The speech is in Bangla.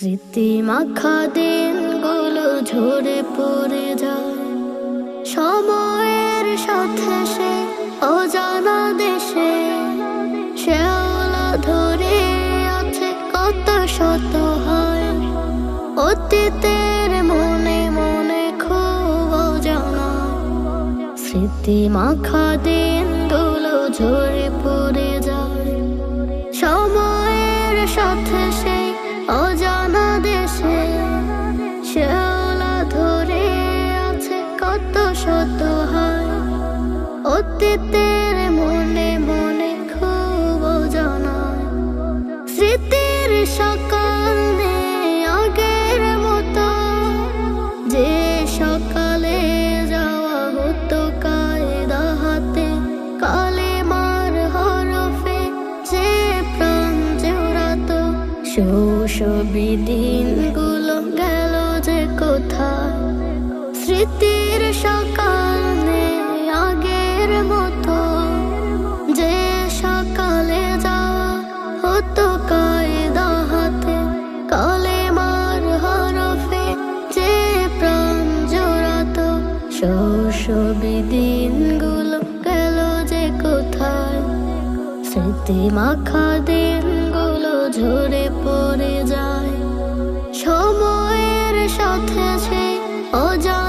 স্মৃতি মাখা দিনগুলো ঝরে পড়ে যায় সময়ের সাথে, সে অজানা দেশে শেওলা ধরে আছে কত শত হয় অতীতের মনে মনে খুব অজানা। স্মৃতি মাখা দিনগুলো ঝরে পড়ে যায় সময়ের সাথে, সে অজানা দেশে শেওলা ধরে আছে কত শত হয় অতীতের মনে মনে খুব অজানা। স্মৃতির সকাল নেই আগের মতো, যে সকালে যাওয়া হতো কায়দা হাতে কালেমার হরফে, যে প্রাণ জোড়াতো শৈশবী দিনগুলো গেল যে কোথায়। স্মৃতির সকাল নেই আগের মতো, যে সকালে যাওয়া হতো কায়দা হাতে কালেমার হরফে, যে প্রাণ জোড়াতো শৈশবী দিনগুলো গেল যে কোথায়। স্মৃতি মাখা দিনগুলো ঝরে পড়ে যায় সময়ের সাথে, সে অজানা